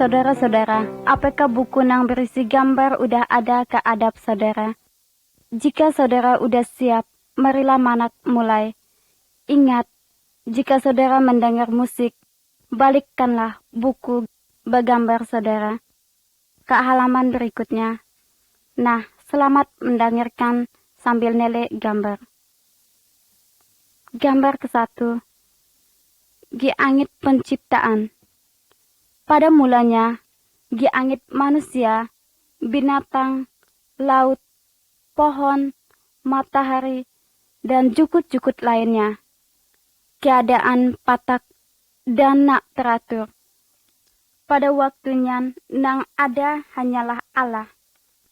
Saudara-saudara, apakah buku yang berisi gambar udah ada ke adab saudara? Jika saudara udah siap, marilah manak mulai. Ingat, jika saudara mendengar musik, balikkanlah buku bergambar saudara ke halaman berikutnya. Nah, selamat mendengarkan sambil nilai gambar. Gambar ke-1. Giangit penciptaan. Pada mulanya, giangit manusia, binatang, laut, pohon, matahari, dan jukut-jukut lainnya. Keadaan patak dan nak teratur. Pada waktunya, nang ada hanyalah Allah.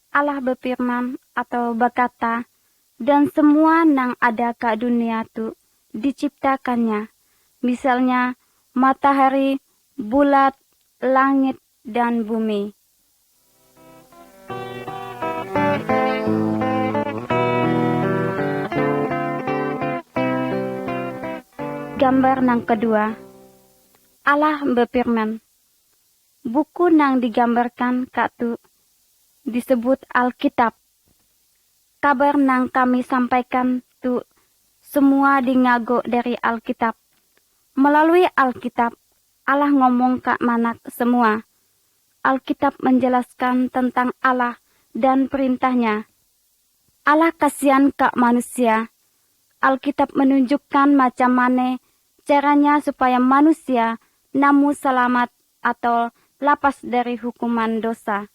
Allah berfirman atau berkata, dan semua nang ada ke dunia itu diciptakannya. Misalnya, matahari, bulat, langit, dan bumi. Gambar yang kedua. Allah berfirman. Buku yang digambarkan katu disebut Alkitab. Kabar yang kami sampaikan tu semua dingago dari Alkitab. Melalui Alkitab, Allah ngomong ke manak semua. Alkitab menjelaskan tentang Allah dan perintahnya. Allah kasihan ke manusia. Alkitab menunjukkan macam mana caranya supaya manusia namu selamat atau lepas dari hukuman dosa.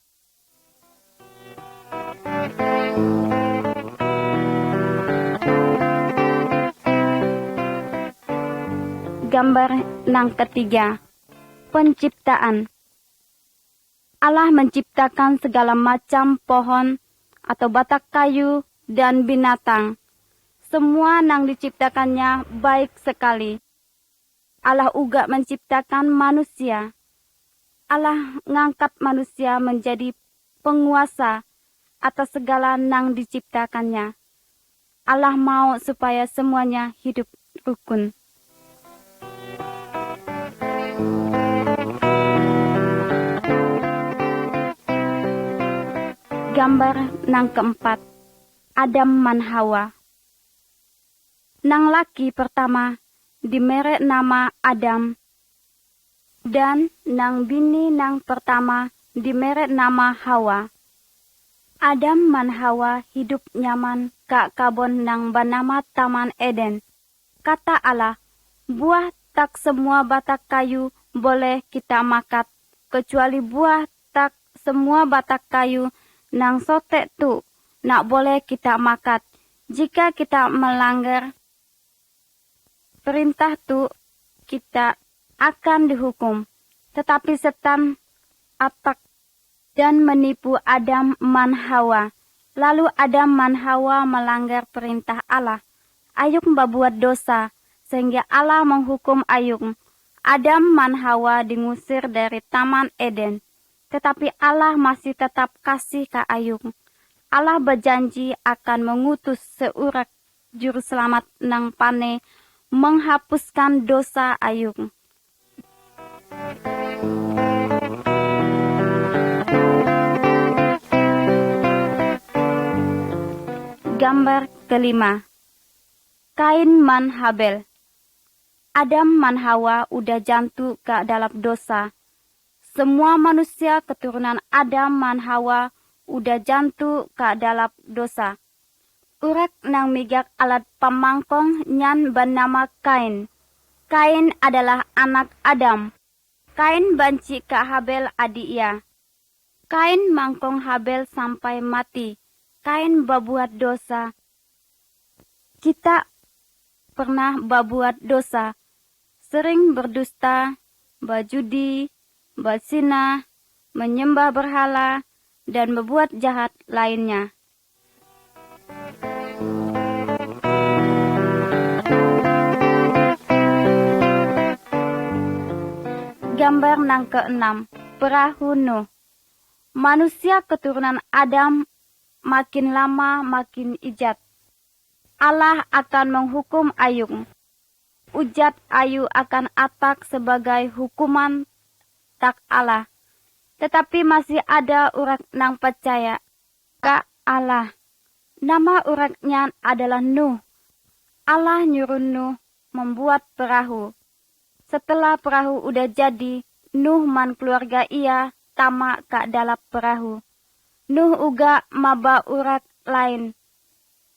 Gambar yang ketiga. Penciptaan. Allah menciptakan segala macam pohon atau batang kayu dan binatang. Semua yang diciptakannya baik sekali. Allah juga menciptakan manusia. Allah ngangkat manusia menjadi penguasa atas segala yang diciptakannya. Allah mau supaya semuanya hidup rukun. Gambar yang keempat. Adam man Hawa. Nang laki pertama dimere nama Adam. Dan nang bini nang pertama dimere nama Hawa. Adam man Hawa hidup nyaman ke kabon nang bernama Taman Eden. Kata Allah, buah tak semua batang kayu boleh kita makan, kecuali buah tak semua batang kayu nang sotek tu nak boleh kita makan. Jika kita melanggar perintah tu, kita akan dihukum. Tetapi setan atak dan menipu Adam man Hawa. Lalu Adam man Hawa melanggar perintah Allah. Ayub membuat dosa, sehingga Allah menghukum Ayub. Adam man Hawa diusir dari Taman Eden. Tetapi Allah masih tetap kasih ke Ayub. Allah berjanji akan mengutus seurat juru selamat nang pane menghapuskan dosa Ayub. Gambar kelima. Kain man Habel. Adam man Hawa udah jantu ke dalam dosa. Semua manusia keturunan Adam man Hawa udah jantu ke dalam dosa. Urak nang migak alat pemangkong nyan bernama Kain. Kain adalah anak Adam. Kain banci ke Habel adik ia. Kain mangkong Habel sampai mati. Kain berbuat dosa. Kita pernah berbuat dosa. Sering berdusta, berjudi, berzina, menyembah berhala, dan berbuat jahat lainnya. Gambar yang keenam. Perahu Nuh. Manusia keturunan Adam makin lama makin ijat. Allah akan menghukum Ayub. Ujat Ayub akan atak sebagai hukuman tak Allah. tetapi masih ada urak nang percaya ka Allah. Nama uraknya adalah Nuh. Allah nyuruh Nuh membuat perahu. Setelah perahu udah jadi, Nuh man keluarga ia tamak ka dalam perahu. Nuh uga maba urak lain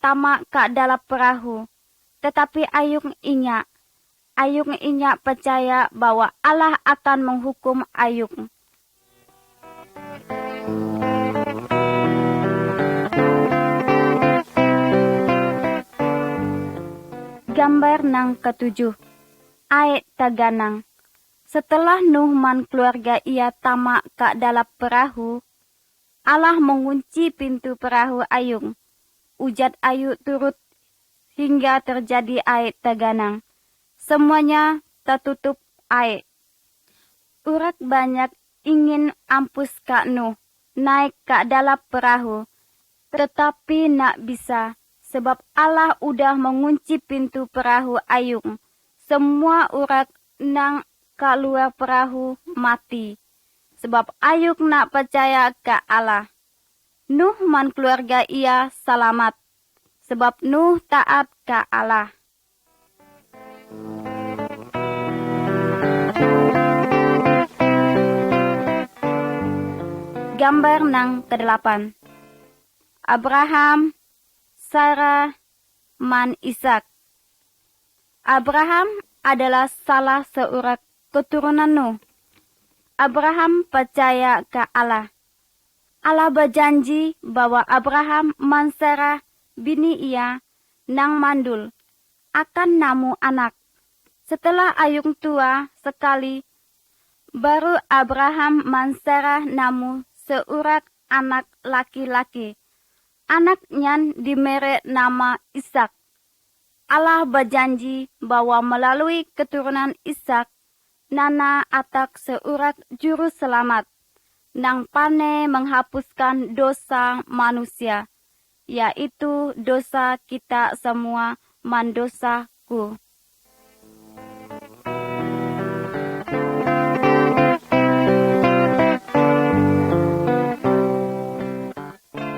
tamak ka dalam perahu. Tetapi Ayub inyak percaya bahwa Allah akan menghukum Ayub. Gambar nang ketujuh. Ayat taganang. Setelah Nuh man keluarga ia tamak ka dalam perahu, Allah mengunci pintu perahu Ayub. Ujat Ayub turut hingga terjadi ayat taganang. Semuanya tertutup air. Urat banyak ingin ampus Kak Nuh naik ke dalam perahu, tetapi nak bisa sebab Allah udah mengunci pintu perahu Ayub. Semua urat nang keluar perahu mati, sebab Ayub nak percaya ke Allah. Nuh man keluarga ia selamat, sebab Nuh taat ke Allah. Gambar nang ke-8. Abraham, Sarah, man Ishak. Abraham adalah salah seorang keturunan Nuh. Abraham percaya ke Allah. Allah berjanji bahwa Abraham man Sarah bini ia nang mandul akan namu anak. Setelah Ayub tua sekali, baru Abraham man Sarah namu seorang anak laki-laki. Anaknya diberi nama Ishak. Allah berjanji bahwa melalui keturunan Ishak, nana atak seorang juru selamat, nang pane menghapuskan dosa manusia, yaitu dosa kita semua mandosaku.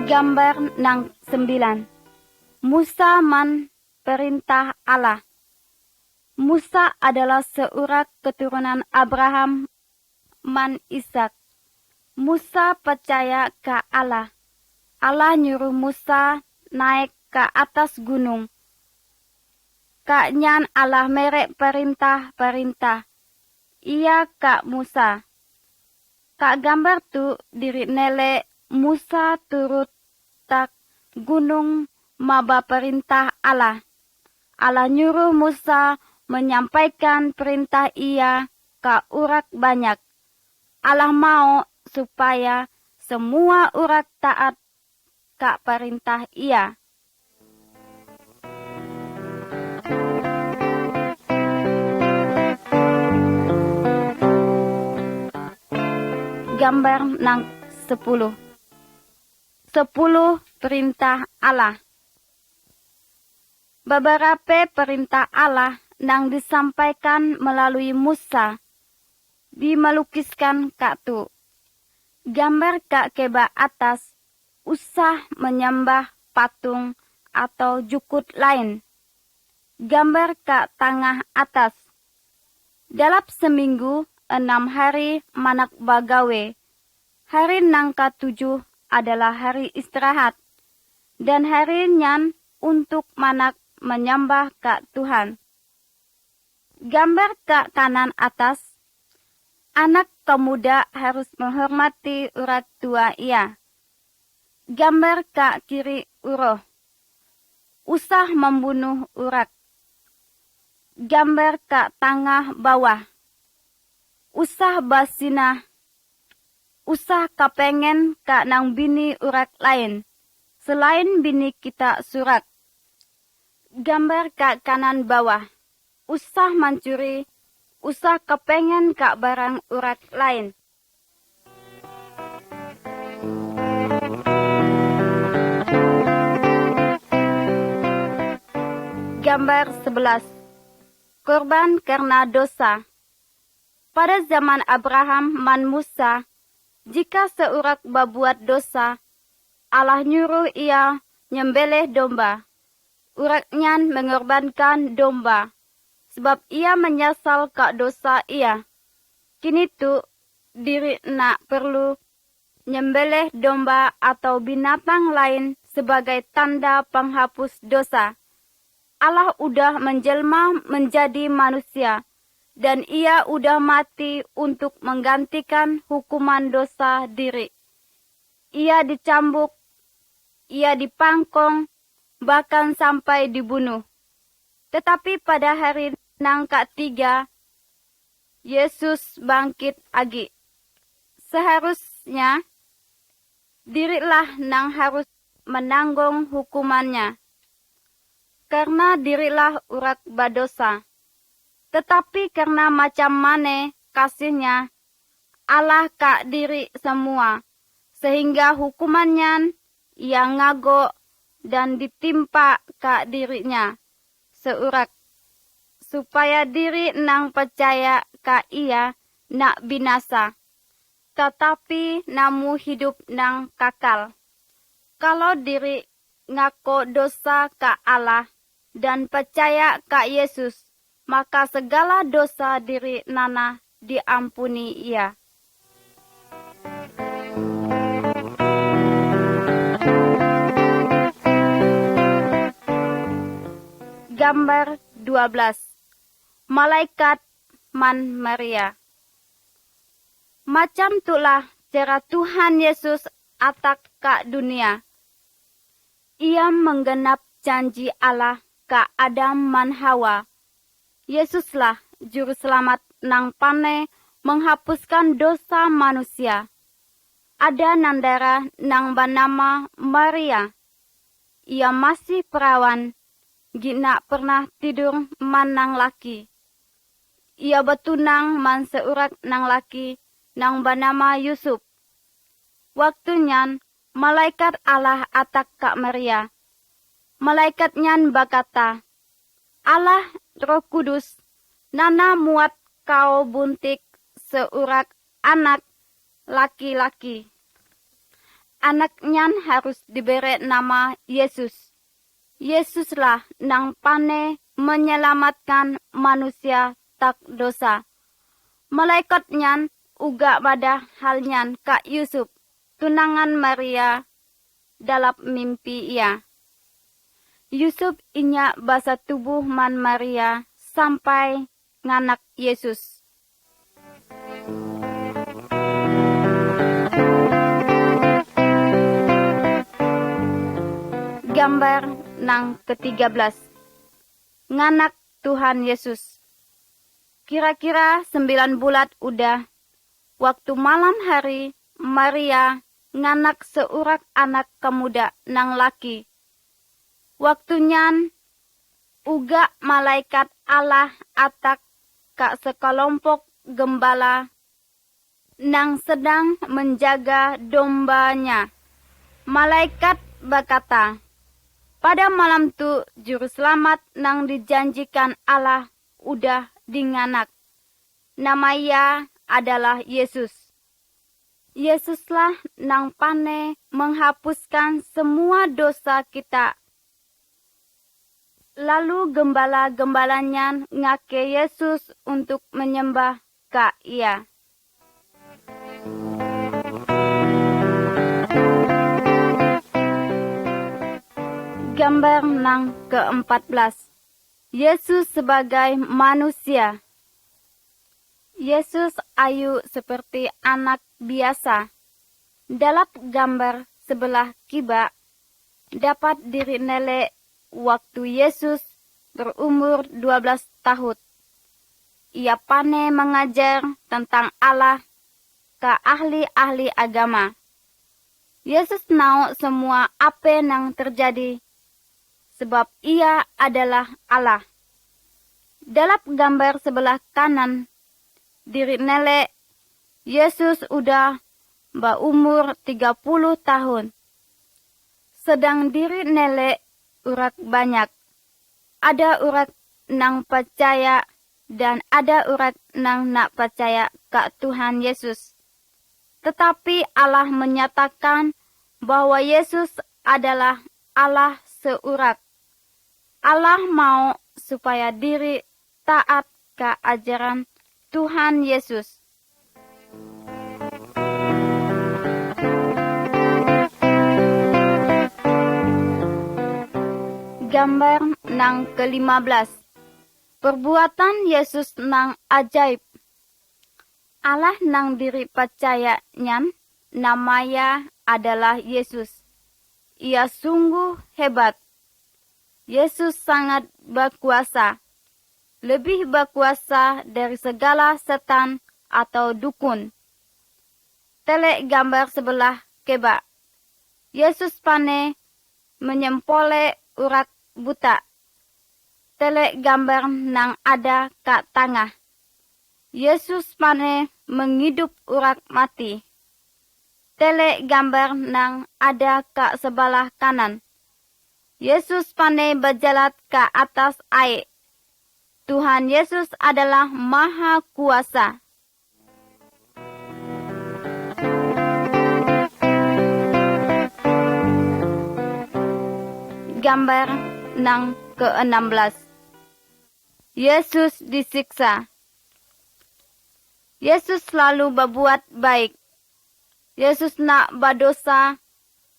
Gambar nang 9. Musa man perintah Allah. Musa adalah seorang keturunan Abraham man Ishak. Musa percaya ke Allah. Allah nyuruh Musa naik ke atas gunung. Kaknyan Allah merek perintah-perintah. Ia Kak Musa. Kak gambar tu diri nele Musa turut tak gunung maba perintah Allah. Allah nyuruh Musa menyampaikan perintah ia ke urat banyak. Allah mau supaya semua urat taat ke perintah ia. Gambar nang 10. 10 perintah Allah. Beberapa perintah Allah nang disampaikan melalui Musa dimelukiskan katu. Gambar kak keba atas usah menyembah patung atau jukut lain. Gambar kak tengah atas. Dalam seminggu 6 hari manak bagawe. Hari nang ke-7 adalah hari istirahat. Dan hari nyan untuk manak menyembah ke Tuhan. Gambar ke kanan atas. Anak pemuda harus menghormati urat tua ia. Gambar ke kiri uroh. Usah membunuh urat. Gambar ke tengah bawah. Usah basinah. Usah kepengen ke nang bini urat lain. Selain bini kita surat. Gambar ke kanan bawah. Usah mencuri. Usah kepengen ke barang urat lain. Gambar 11. Korban karena dosa. Pada zaman Abraham man Musa, Jika seurak babuat dosa, Allah nyuruh ia nyembelih domba. Urak nyan mengorbankan domba, sebab ia menyesal ke dosa ia. Kini tu diri nak perlu nyembelih domba atau binatang lain sebagai tanda penghapus dosa. Allah udah menjelma menjadi manusia, dan ia udah mati untuk menggantikan hukuman dosa diri. Ia dicambuk, ia dipangkong, bahkan sampai dibunuh. Tetapi pada hari nang ketiga, Yesus bangkit agi. Seharusnya dirilah nang harus menanggung hukumannya, karena dirilah urak badosa. Tetapi karena macam mane kasihnya Allah ka diri semua, sehingga hukumannya ia ngago dan ditimpa ka dirinya seurak, supaya diri nang percaya ka ia nak binasa, tetapi namu hidup nang kakal. Kalau diri ngako dosa ka Allah dan percaya ka Yesus, maka segala dosa diri nana diampuni ia. Gambar 12. Malaikat man Maria. Macam itulah cara Tuhan Yesus atak ka dunia. Ia menggenap janji Allah ka Adam man Hawa. Yesuslah juru selamat nang pane menghapuskan dosa manusia. Ada nandara nang bernama Maria. Ia masih perawan, gina pernah tidur man nang laki. Ia betunang man seurak nang laki nang bernama Yusuf. Waktunya malaikat Allah atak ka Maria. Malaikatnya berkata, Allah Roh Kudus, nana muat kau buntik seurak anak laki-laki. Anaknya harus diberi nama Yesus. Yesuslah nang pane menyelamatkan manusia tak dosa. Malaikatnya uga pada halnya Kak Yusuf, tunangan Maria dalam mimpi ia. Yusuf inya basa tubuh man Maria sampai nganak Yesus. Gambar nang ke-13. Nganak Tuhan Yesus. Kira-kira 9 bulan udah, waktu malam hari Maria nganak seurak anak kemuda nang laki. Waktunya uga malaikat Allah atak ka sekelompok gembala nang sedang menjaga dombanya. Malaikat berkata, pada malam tu juru selamat nang dijanjikan Allah udah dinganak. Nama ia adalah Yesus. Yesuslah nang pane menghapuskan semua dosa kita. Lalu gembala-gembalanya ngake Yesus untuk menyembah ka ia. Gambar nang ke-14. Yesus sebagai manusia. Yesus ayu seperti anak biasa. Dalam gambar sebelah kibak dapat dirinele waktu Yesus berumur 12 tahun. Ia pane mengajar tentang Allah ke ahli-ahli agama. Yesus tahu semua apa yang terjadi, sebab ia adalah Allah. Dalam gambar sebelah kanan, dirinele Yesus udah berumur 30 tahun. Sedang dirinele urat banyak. Ada urat nang percaya dan ada urat nang nak percaya ke Tuhan Yesus. tetapi Allah menyatakan bahwa Yesus adalah Allah seurat. Allah mau supaya diri taat ke ajaran Tuhan Yesus. Gambar nang ke-15. Perbuatan Yesus nang ajaib. Allah nang diri percaya nyan, namanya adalah Yesus. Ia sungguh hebat. Yesus sangat berkuasa. Lebih berkuasa dari segala setan atau dukun. Telek gambar sebelah keba. Yesus pane menyempole urat buta. Telek gambar nang ada kat tengah. Yesus pane menghidup urat mati. Telek gambar nang ada kat sebelah kanan. Yesus pane berjalan ke atas air. Tuhan Yesus adalah Maha Kuasa. Gambar nang ke-16. Yesus disiksa. Yesus selalu berbuat baik. Yesus nak berdosa.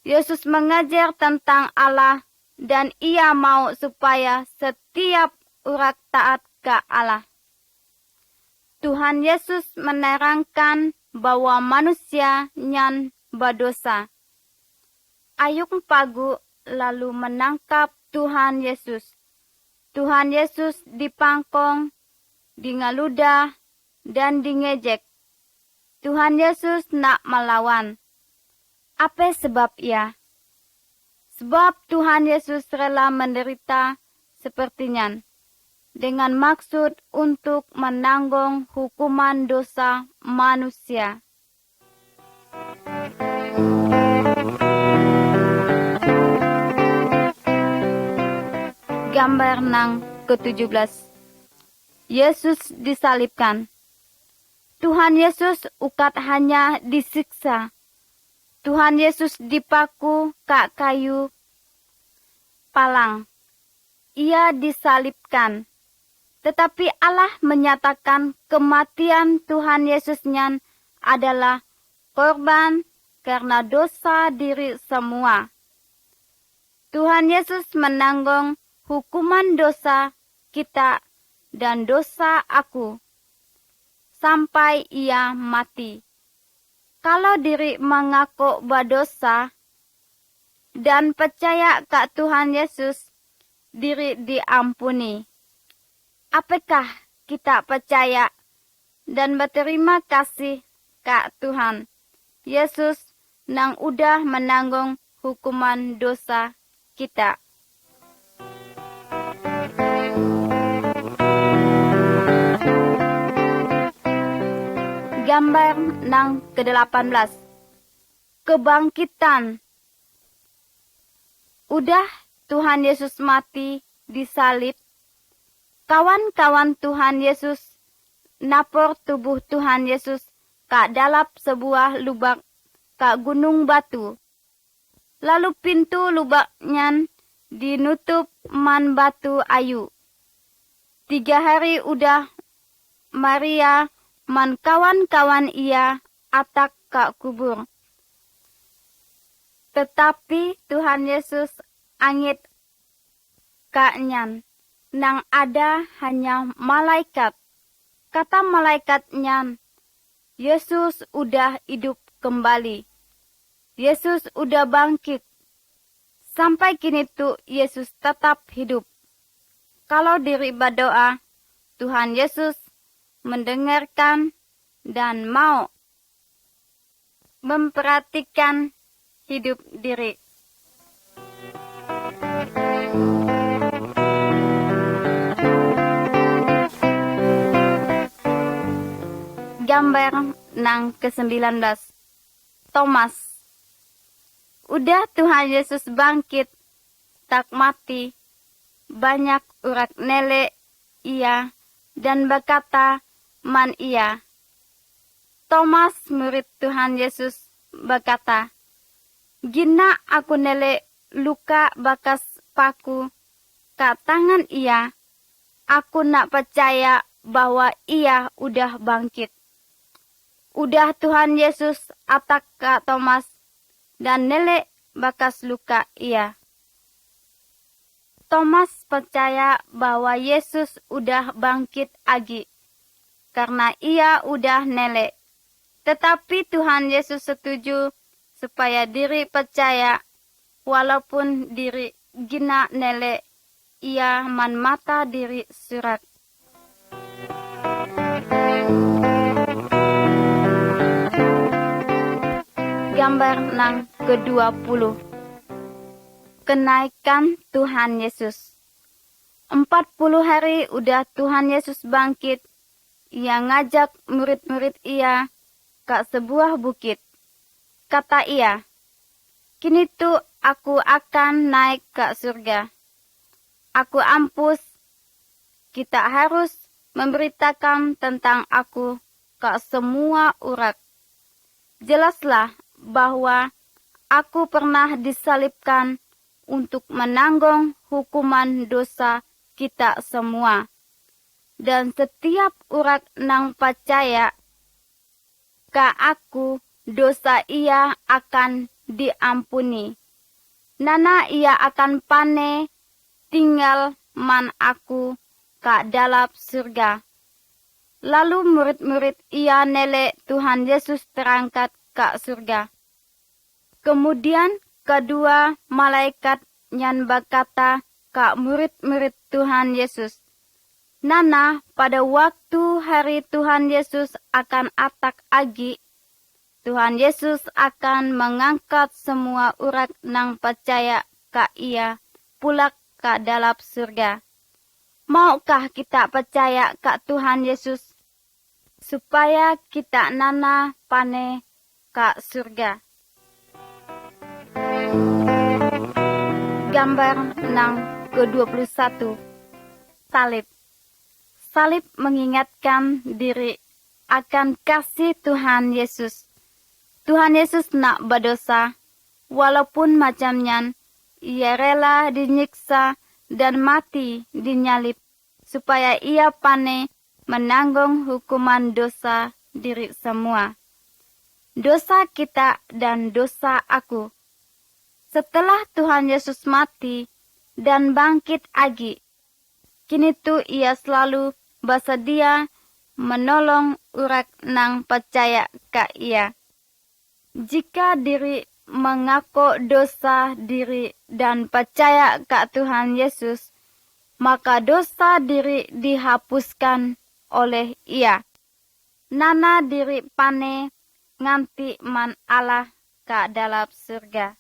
Yesus mengajar tentang Allah dan ia mau supaya setiap urat taat ke Allah. Tuhan Yesus menerangkan bahwa manusia nyan berdosa. Ayung Pagu lalu menangkap Tuhan Yesus. Tuhan Yesus dipangkong, dingaludah, dan dingejek. Tuhan Yesus nak melawan. Apa sebab ia? Sebab Tuhan Yesus rela menderita sepertinya, dengan maksud untuk menanggung hukuman dosa manusia. Gambar nang ke-17. Yesus disalibkan. Tuhan Yesus ukat hanya disiksa. Tuhan Yesus dipaku ke kayu palang. Ia disalibkan. Tetapi Allah menyatakan kematian Tuhan Yesusnya adalah korban karena dosa diri semua. Tuhan Yesus menanggung hukuman dosa kita dan dosa aku sampai ia mati. Kalau diri mengaku berdosa dan percaya ke Tuhan Yesus, diri diampuni. Apakah kita percaya dan berterima kasih ke Tuhan Yesus nang udah menanggung hukuman dosa kita? Gambar nang ke-18. Kebangkitan. Udah Tuhan Yesus mati disalib. Kawan-kawan Tuhan Yesus napor tubuh Tuhan Yesus ke dalam sebuah lubang ke gunung batu. Lalu pintu lubangnya dinutup man batu ayu. 3 hari udah Maria man kawan-kawan ia atak ke kubur. Tetapi Tuhan Yesus angit kaknyan, nang ada hanya malaikat. Kata malaikatnya, Yesus udah hidup kembali. Yesus udah bangkit. Sampai kini tuh Yesus tetap hidup. Kalau diri berdoa, Tuhan Yesus mendengarkan dan mau memperhatikan hidup diri. Gambar nang ke-19. Thomas. Udah Tuhan Yesus bangkit, tak mati. Banyak urat nele ia dan berkata man ia, Thomas, murid Tuhan Yesus, berkata, "Gina aku nele luka bakas paku ke tangan ia, aku nak percaya bahwa ia udah bangkit." Udah Tuhan Yesus atak ke Thomas dan nele bakas luka ia. Thomas percaya bahwa Yesus udah bangkit lagi karena ia udah nele. Tetapi Tuhan Yesus setuju supaya diri percaya walaupun diri gina nele, ia man mata diri surat. Gambar nang ke-20. Kenaikan Tuhan Yesus. 40 hari udah Tuhan Yesus bangkit. Ia ngajak murid-murid ia ke sebuah bukit. Kata ia, "Kini tuh aku akan naik ke surga. Aku ampus. Kita harus memberitakan tentang aku ke semua urat. Jelaslah bahwa aku pernah disalibkan untuk menanggung hukuman dosa kita semua. Dan setiap urat nang percaya ka aku, dosa ia akan diampuni. Nana ia akan pane tinggal man aku ka dalam surga." Lalu murid-murid ia nele Tuhan Yesus terangkat ke surga. Kemudian kedua malaikat nyan berkata ke murid-murid Tuhan Yesus, "Nana, pada waktu hari Tuhan Yesus akan atak agi, Tuhan Yesus akan mengangkat semua urat nang percaya ke ia pulak ke dalam surga. Maukah kita percaya ke Tuhan Yesus supaya kita nana pane ke surga?" Gambar nang ke-21. Salib. Salib mengingatkan diri akan kasih Tuhan Yesus. Tuhan Yesus nak berdosa, walaupun macamnya, ia rela dinyiksa dan mati dinyalib, supaya ia pane menanggung hukuman dosa diri semua. Dosa kita dan dosa aku. Setelah Tuhan Yesus mati dan bangkit lagi, kini tuh ia selalu bersedia menolong urat nang percaya ke ia. Jika diri mengaku dosa diri dan percaya ke Tuhan Yesus, maka dosa diri dihapuskan oleh ia. Nana diri pane nganti man Allah ke dalam surga.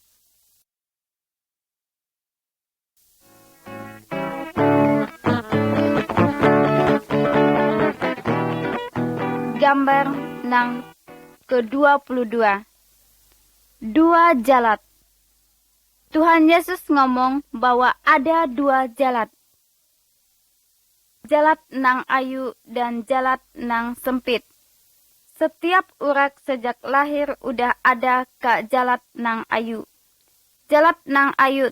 Gambar nang ke-22. Dua jalat. Tuhan Yesus ngomong bahwa ada dua jalat. Jalat nang ayu dan jalat nang sempit. Setiap urat sejak lahir udah ada ke jalat nang ayu. Jalat nang ayu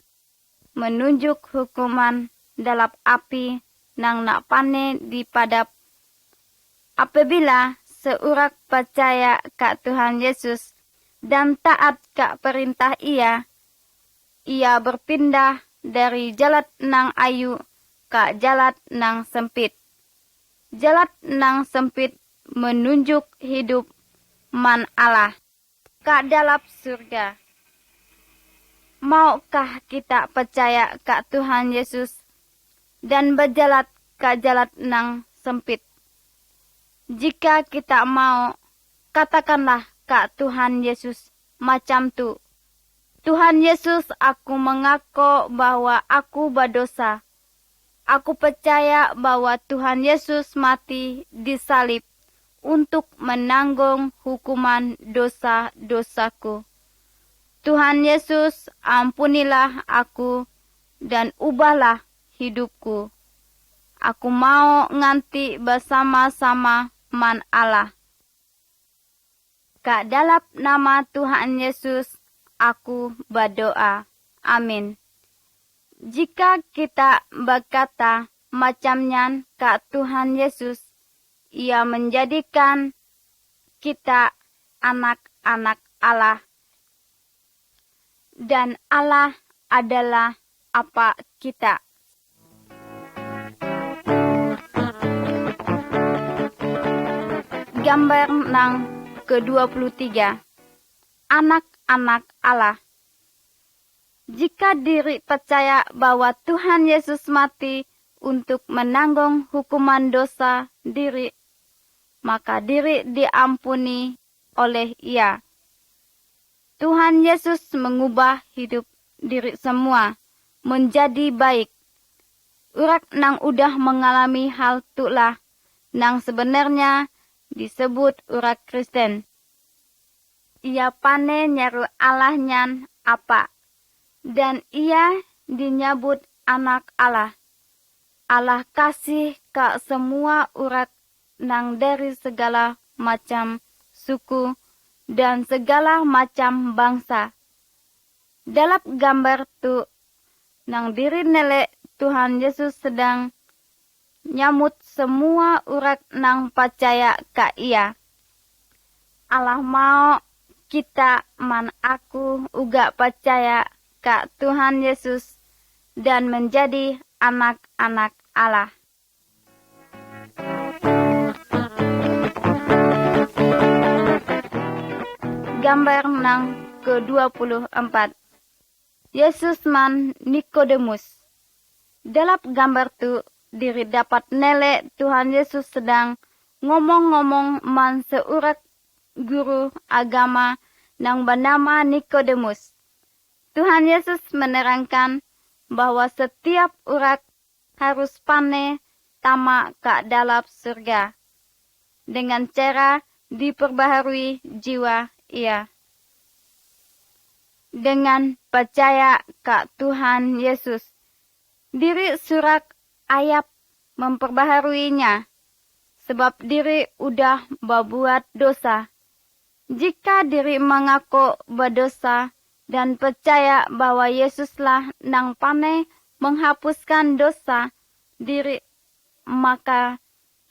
menunjuk hukuman dalam api nang nak pane di padap. Apabila seurat percaya ke Tuhan Yesus dan taat ke perintah ia berpindah dari jalat nang ayu ke jalat nang sempit. Jalat nang sempit menunjuk hidup man Allah ke dalam surga. Maukah kita percaya ke Tuhan Yesus dan berjalat ke jalat nang sempit? Jika kita mau, katakanlah ke Tuhan Yesus macam tu, "Tuhan Yesus, aku mengaku bahwa aku berdosa. Aku percaya bahwa Tuhan Yesus mati disalib untuk menanggung hukuman dosa-dosaku. Tuhan Yesus, ampunilah aku dan ubahlah hidupku. Aku mau nganti bersama-sama man Allah." Ka dalam nama Tuhan Yesus, aku berdoa. Amin. Jika kita berkata macamnya ke Tuhan Yesus, Ia menjadikan kita anak-anak Allah. Dan Allah adalah apa kita. Gambar nang ke-23. Anak-anak Allah. Jika diri percaya bahwa Tuhan Yesus mati untuk menanggung hukuman dosa diri, maka diri diampuni oleh Ia. Tuhan Yesus mengubah hidup diri semua menjadi baik. Urak nang udah mengalami hal tulah nang sebenarnya disebut urak Kristen. Ia pane nyeru Allahnya apa, dan ia dinyebut anak Allah. Allah kasih ke semua urat nang dari segala macam suku dan segala macam bangsa. Dalam gambar tu, nang diri nele Tuhan Yesus sedang nyamut semua urat nang percaya ke Ia. Allah mau kita man aku uga percaya ke Tuhan Yesus dan menjadi anak-anak Allah. Gambar nang ke-24. Yesus man Nikodemus. Dalam gambar tu diri dapat nele Tuhan Yesus sedang ngomong-ngomong man seurat guru agama nang bernama Nikodemus. Tuhan Yesus menerangkan bahwa setiap urat harus pane tama ke dalam surga dengan cara diperbaharui jiwa ia. Dengan percaya ke Tuhan Yesus, diri surat ayat memperbaharuinya, sebab diri udah berbuat dosa. Jika diri mengaku berdosa dan percaya bahwa Yesuslah nang pandai menghapuskan dosa diri, maka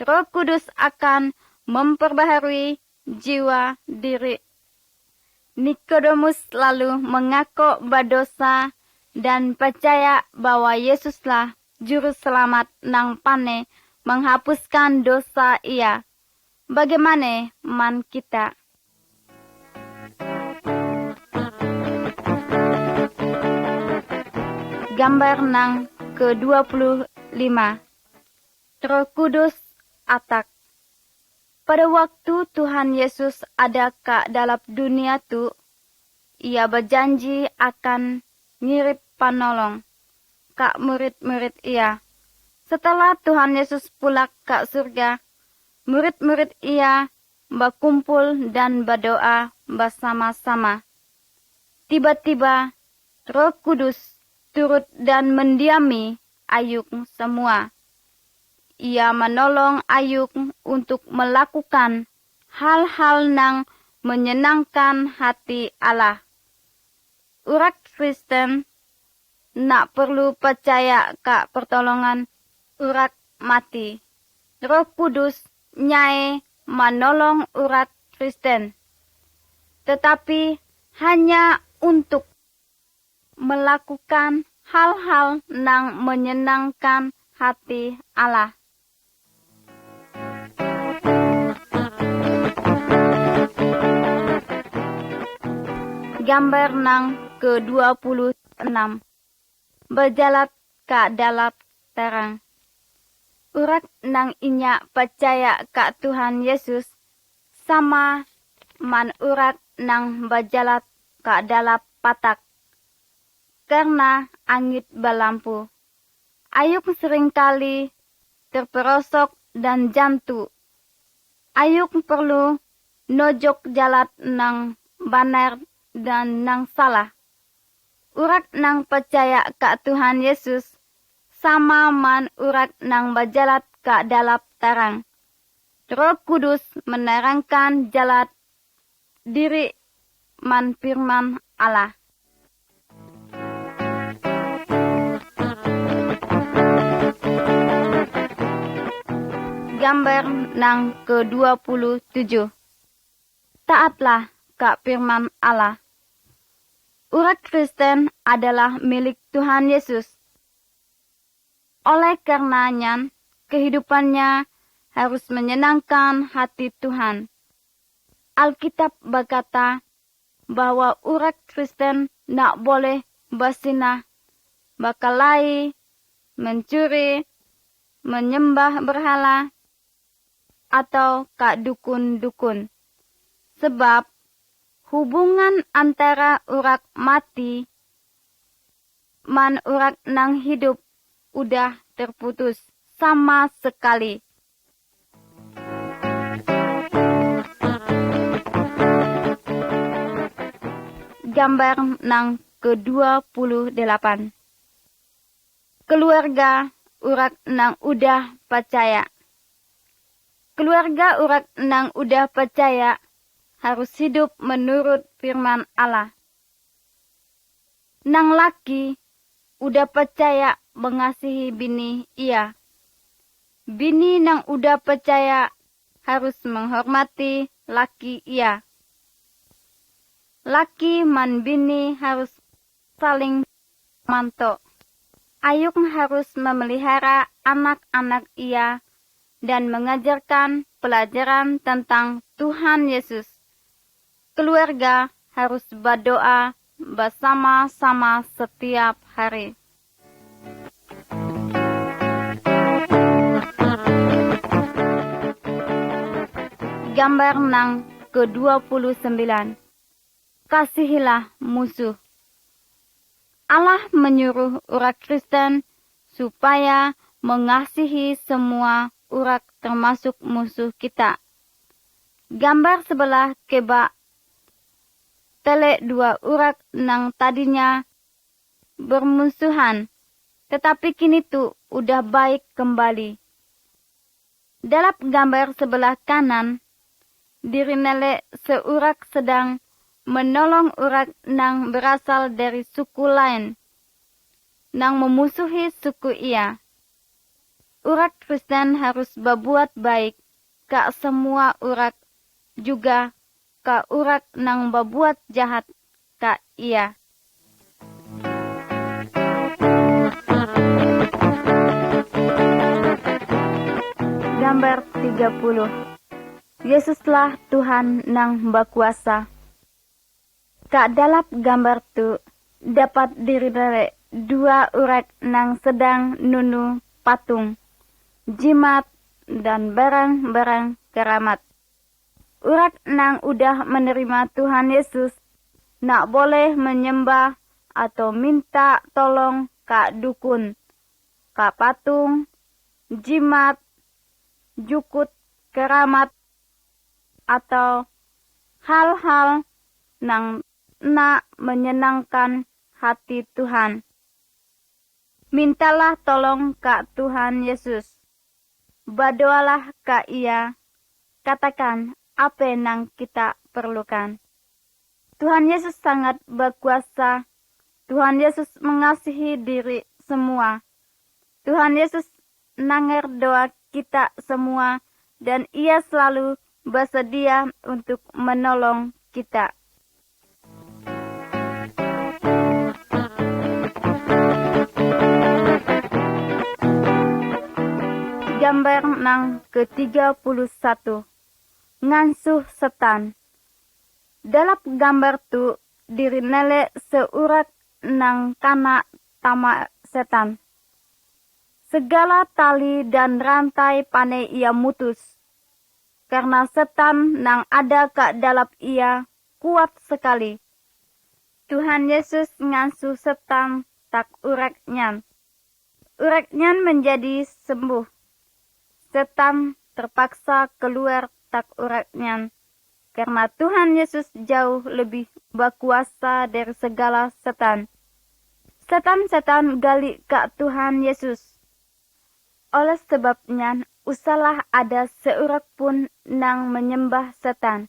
Roh Kudus akan memperbaharui jiwa diri. Nikodemus lalu mengaku berdosa dan percaya bahwa Yesuslah juru selamat nang pandai menghapuskan dosa ia. Bagaimana man kita? Gambar nang ke-25. Roh Kudus atak. Pada waktu Tuhan Yesus ada ke dalam dunia tu, Ia berjanji akan ngirim penolong ke murid-murid Ia. Setelah Tuhan Yesus pulang ke surga, murid-murid Ia berkumpul dan berdoa bersama-sama. Tiba-tiba Roh Kudus turut dan mendiami Ayub semua. Ia menolong Ayub untuk melakukan hal-hal nang menyenangkan hati Allah. Urat Kristen nak perlu percaya ke pertolongan urat mati. Roh Kudus nyai menolong urat Kristen, tetapi hanya untuk melakukan hal-hal nang menyenangkan hati Allah. Gambar nang ke-26. Berjalan ke dalam terang. Urat nang inya percaya ke Tuhan Yesus sama man urat nang berjalan ke dalam patak. Karena angin berlampu, Ayub seringkali terperosok dan jantung. Ayub perlu nojok jalan nang benar dan nang salah. Urat nang percaya ke Tuhan Yesus sama man urat nang berjalan ke dalam terang. Roh Kudus menerangkan jalan diri man firman Allah. Gambar nang ke-27. Taatlah ka firman Allah. Urat Kristen adalah milik Tuhan Yesus. Oleh karenanya, kehidupannya harus menyenangkan hati Tuhan. Alkitab berkata bahwa urat Kristen nak boleh bersinah, berkelahi, mencuri, menyembah berhala, atau kak dukun-dukun. Sebab hubungan antara urat mati man urat nang hidup udah terputus sama sekali. Gambar nang ke-28. Keluarga urat nang udah percaya. Keluarga urat nang udah percaya harus hidup menurut firman Allah. Nang laki udah percaya mengasihi bini ia. Bini nang udah percaya harus menghormati laki ia. Laki man bini harus saling mantok. Ayung harus memelihara anak-anak ia dan mengajarkan pelajaran tentang Tuhan Yesus. Keluarga harus berdoa bersama-sama setiap hari. Gambar nang ke-29. Kasihilah musuh. Allah menyuruh urat Kristen supaya mengasihi semua urat termasuk musuh kita. Gambar sebelah keba tele dua urat nang tadinya bermusuhan, tetapi kini tu udah baik kembali. Dalam gambar sebelah kanan, diri nele seurat sedang menolong urat nang berasal dari suku lain, nang memusuhi suku ia. Urat Kristen harus berbuat baik ke semua urat, juga ke urat nang berbuat jahat ke ia. Gambar 30. Yesuslah Tuhan nang berkuasa. Kak dalam gambar tu dapat diri dua urat nang sedang nunu patung, jimat, dan barang-barang keramat. Urat nang udah menerima Tuhan Yesus nak boleh menyembah atau minta tolong kak dukun, kak patung, jimat, jukut, keramat, atau hal-hal nang nak menyenangkan hati Tuhan. Mintalah tolong ke Tuhan Yesus. Berdoalah ke ia. Katakan apa yang kita perlukan. Tuhan Yesus sangat berkuasa. Tuhan Yesus mengasihi diri semua. Tuhan Yesus nanger doa kita semua dan ia selalu bersedia untuk menolong kita. Gambar nang ke-31. Ngansuh setan. Dalam gambar tu diri nele seurat nang kana tama setan. Segala tali dan rantai pane ia mutus. Karena setan nang ada ke dalam ia kuat sekali. Tuhan Yesus ngansuh setan tak uratnya. Uratnya menjadi sembuh. Setan terpaksa keluar tak uratnya. Karena Tuhan Yesus jauh lebih berkuasa dari segala setan. Setan-setan gali ke Tuhan Yesus. Oleh sebabnya, usahlah ada seurat pun nang menyembah setan.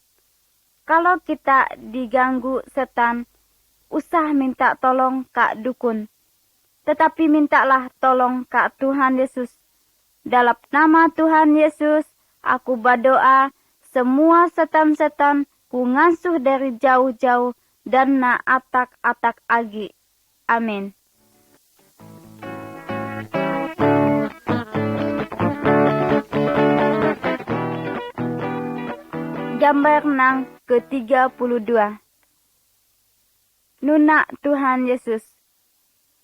Kalau kita diganggu setan, usah minta tolong Kak Dukun. Tetapi mintalah tolong Kak Tuhan Yesus. Dalam nama Tuhan Yesus, aku berdoa, semua setan-setan ku ngasuh dari jauh-jauh dan na atak-atak agi. Amin. Gambar nang ke-32. Nuna Tuhan Yesus.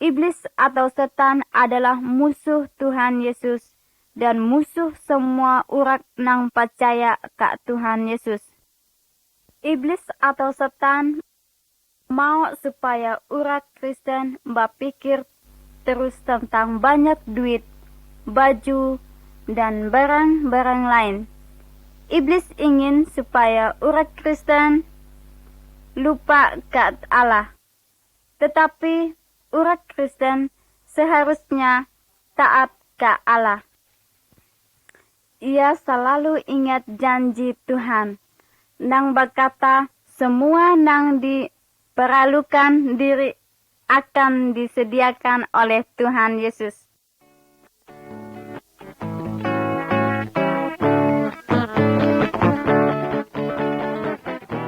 Iblis atau setan adalah musuh Tuhan Yesus dan musuh semua urat nang percaya ka Tuhan Yesus. Iblis atau setan mau supaya urat Kristen berpikir terus tentang banyak duit, baju, dan barang-barang lain. Iblis ingin supaya urat Kristen lupa ke Allah. Tetapi urat Kristen seharusnya taat ke Allah. Ia selalu ingat janji Tuhan, nang berkata semua nang diperlukan diri akan disediakan oleh Tuhan Yesus.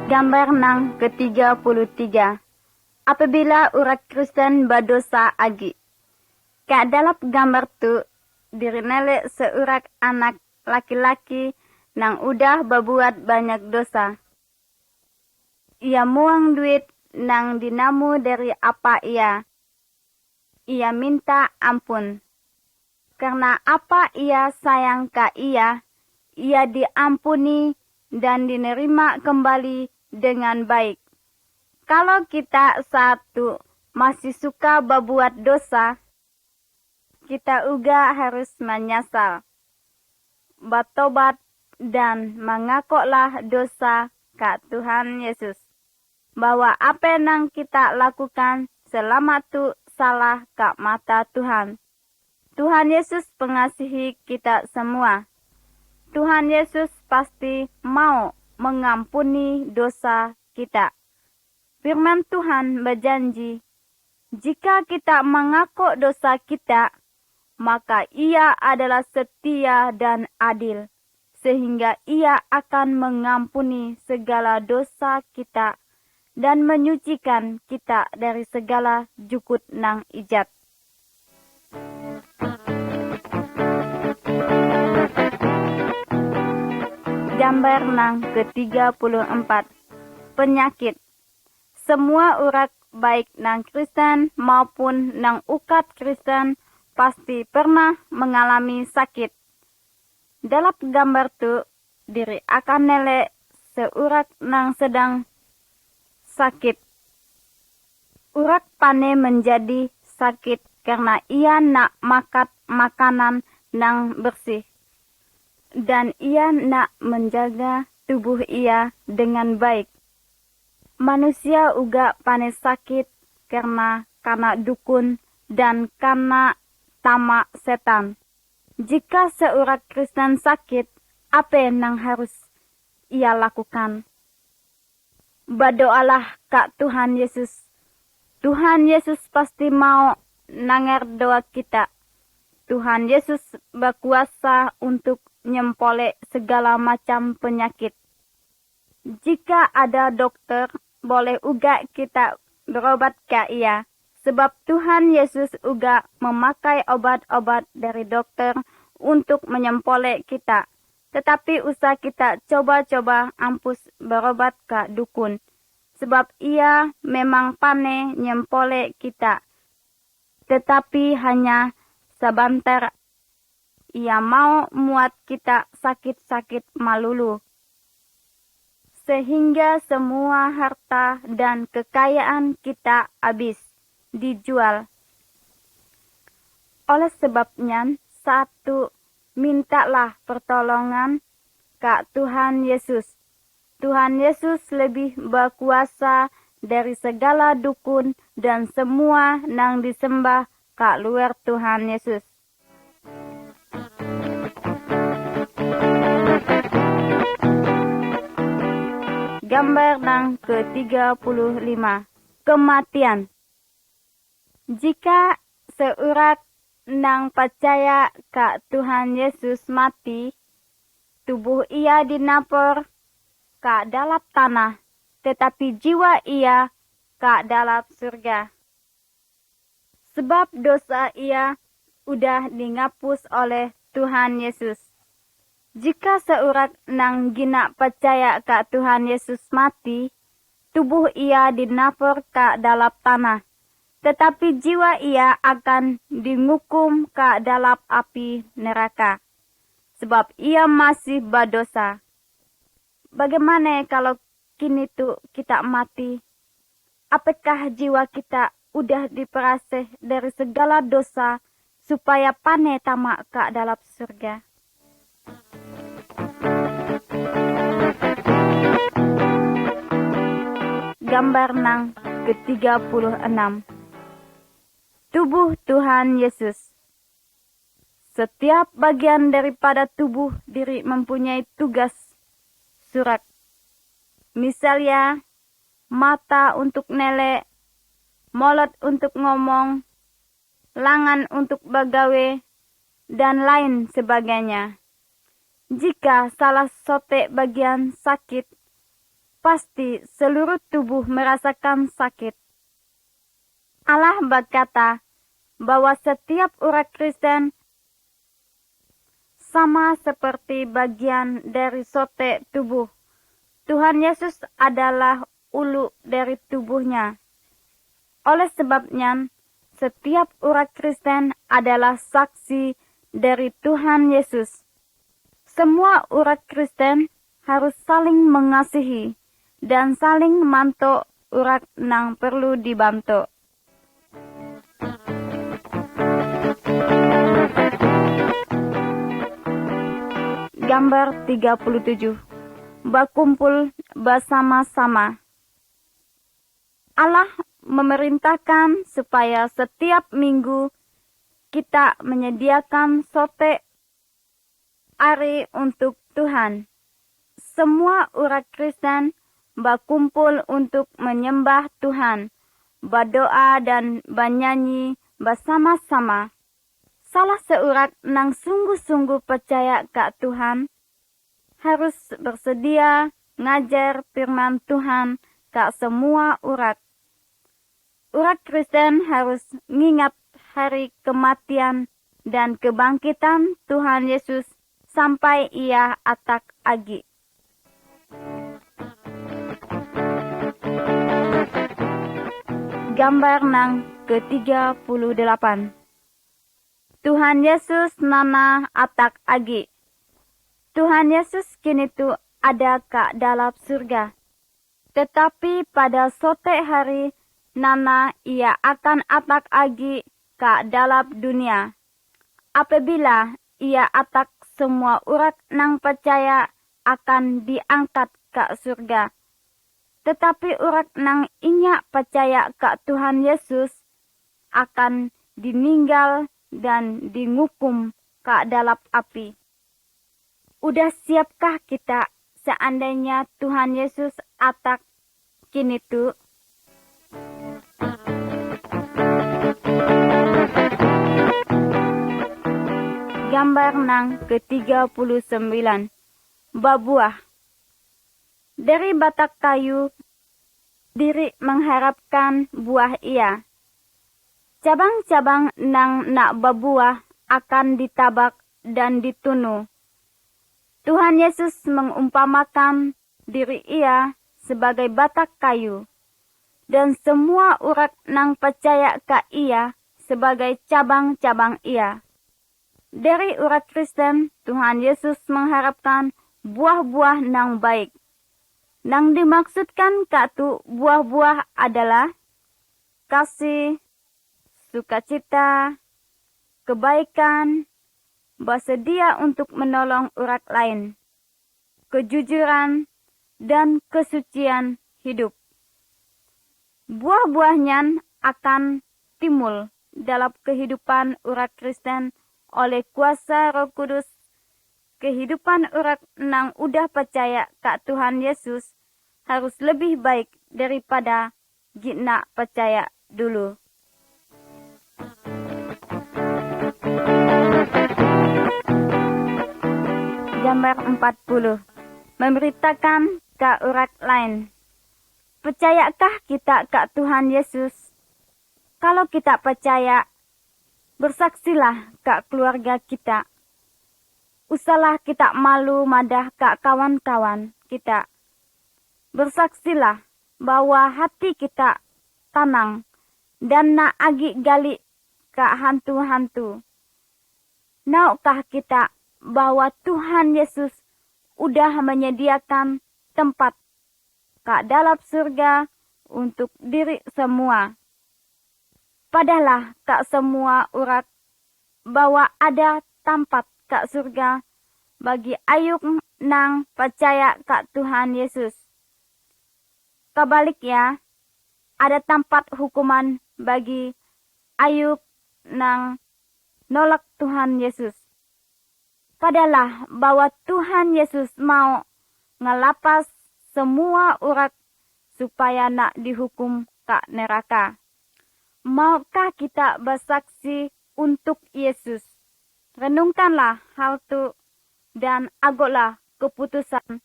Gambar nang ke-33. Apabila urat Kristen berdosa agi. Ka dalam gambar tu dirinele seurat anak laki-laki nang udah berbuat banyak dosa. Ia muang duit nang dinamu dari apa ia. Ia minta ampun. Karena apa ia sayang ka ia diampuni dan dinerima kembali dengan baik. Kalau kita satu masih suka berbuat dosa, kita juga harus menyesal, bertobat dan mengakoklah dosa ke Tuhan Yesus. Bahwa apa yang kita lakukan selama itu salah ke mata Tuhan. Tuhan Yesus mengasihi kita semua. Tuhan Yesus pasti mau mengampuni dosa kita. Firman Tuhan berjanji, jika kita mengaku dosa kita, maka Ia adalah setia dan adil, sehingga Ia akan mengampuni segala dosa kita dan menyucikan kita dari segala jukut nang ijat. Gambar nang ke-34. Penyakit. Semua urat baik nang Kristen maupun nang ukat Kristen pasti pernah mengalami sakit. Dalam gambar tu diri akan nele seurat nang sedang sakit. Urat pane menjadi sakit karena ia nak makan makanan nang bersih. Dan ia nak menjaga tubuh ia dengan baik. Manusia uga pane sakit karena dukun dan karena tamak setan. Jika seorang Kristen sakit, apa yang harus ia lakukan? Berdoalah ke Tuhan Yesus. Tuhan Yesus pasti mau nanger doa kita. Tuhan Yesus berkuasa untuk nyempolek segala macam penyakit. Jika ada dokter, boleh uga kita berobat ke ia. Sebab Tuhan Yesus uga memakai obat-obat dari dokter untuk menyempolek kita. Tetapi usah kita coba-coba ampus berobat ke dukun. Sebab ia memang pandai nyempolek kita. Tetapi hanya sebentar. Ia mau muat kita sakit-sakit malulu. Sehingga semua harta dan kekayaan kita habis, dijual. Oleh sebabnya, satu, mintalah pertolongan ke Tuhan Yesus. Tuhan Yesus lebih berkuasa dari segala dukun dan semua nang disembah ke luar Tuhan Yesus. Gambar nang ke-35. Kematian. Jika seurat nang percaya ka Tuhan Yesus mati, tubuh ia dinapor ka dalam tanah, tetapi jiwa ia ka dalam surga. Sebab dosa ia udah dihapus oleh Tuhan Yesus. Jika seurat nang gina percaya ka Tuhan Yesus mati, tubuh ia dinapor ka dalam tanah, tetapi jiwa ia akan dihukum ka dalam api neraka, sebab ia masih berdosa. Bagaimana kalau kini tuh kita mati? Apakah jiwa kita udah diperasih dari segala dosa supaya pane tamak ke dalam surga? Gambar nang ke-36. Tubuh Tuhan Yesus. Setiap bagian daripada tubuh diri mempunyai tugas surat. Misalnya, mata untuk nelek, mulut untuk ngomong, lengan untuk begawe, dan lain sebagainya. Jika salah satu bagian sakit, pasti seluruh tubuh merasakan sakit. Allah berkata bahwa setiap urat Kristen sama seperti bagian dari sote tubuh. Tuhan Yesus adalah ulu dari tubuhnya. Oleh sebabnya, setiap urat Kristen adalah saksi dari Tuhan Yesus. Semua urat Kristen harus saling mengasihi dan saling manto urat nang perlu dibantu. Gambar 37. Berkumpul bersama-sama. Allah memerintahkan supaya setiap minggu kita menyediakan sote hari untuk Tuhan. Semua urat Kristen berkumpul untuk menyembah Tuhan, berdoa dan bernyanyi bersama-sama. Salah seurat nang sungguh-sungguh percaya ke Tuhan harus bersedia ngajar firman Tuhan ke semua urat. Urat Kristen harus mengingat hari kematian dan kebangkitan Tuhan Yesus sampai ia atak agi. Gambar nang ke-38. Tuhan Yesus nana atak agi. Tuhan Yesus kini tu ada ke dalam surga. Tetapi pada sote hari nana ia akan atak agi ke dalam dunia. Apabila ia atak, semua urat nang percaya akan diangkat ke surga. Tetapi urat nang inyak percaya ke Tuhan Yesus akan dininggal dan dihukum ke dalam api. Udah siapkah kita seandainya Tuhan Yesus atak kini tu? Gambar nang ke-39. Berbuah. Dari batang kayu, diri mengharapkan buah ia. Cabang-cabang nang nak berbuah akan ditabak dan ditunu. Tuhan Yesus mengumpamakan diri ia sebagai batang kayu, dan semua urat nang percaya ke ia sebagai cabang-cabang ia. Dari urat Kristen, Tuhan Yesus mengharapkan buah-buah nang baik. Nang dimaksudkan katu buah-buah adalah kasih, sukacita, kebaikan, bersedia untuk menolong urat lain, kejujuran, dan kesucian hidup. Buah-buahnya akan timbul dalam kehidupan urat Kristen oleh kuasa Roh Kudus. Kehidupan urat nang udah percaya ke Tuhan Yesus harus lebih baik daripada gina percaya dulu. Gambar 40. Memberitakan ke orang lain. Percayakah kita ke Tuhan Yesus? Kalau kita percaya, bersaksilah ke keluarga kita. Usahlah kita malu madah ke kawan-kawan kita. Bersaksilah bahwa hati kita tenang dan nak agi gali ke hantu-hantu. Naukah kita bahwa Tuhan Yesus udah menyediakan tempat ke dalam surga untuk diri semua. Padahal ke semua orang bahwa ada tempat ke surga bagi ayuk nang percaya ke Tuhan Yesus. Kebaliknya, ada tempat hukuman bagi ayuk nang nolak Tuhan Yesus. Padahal bahwa Tuhan Yesus mau ngelapas semua orang supaya nak dihukum ke neraka. Maukah kita bersaksi untuk Yesus? Renungkanlah hal itu dan agaklah keputusan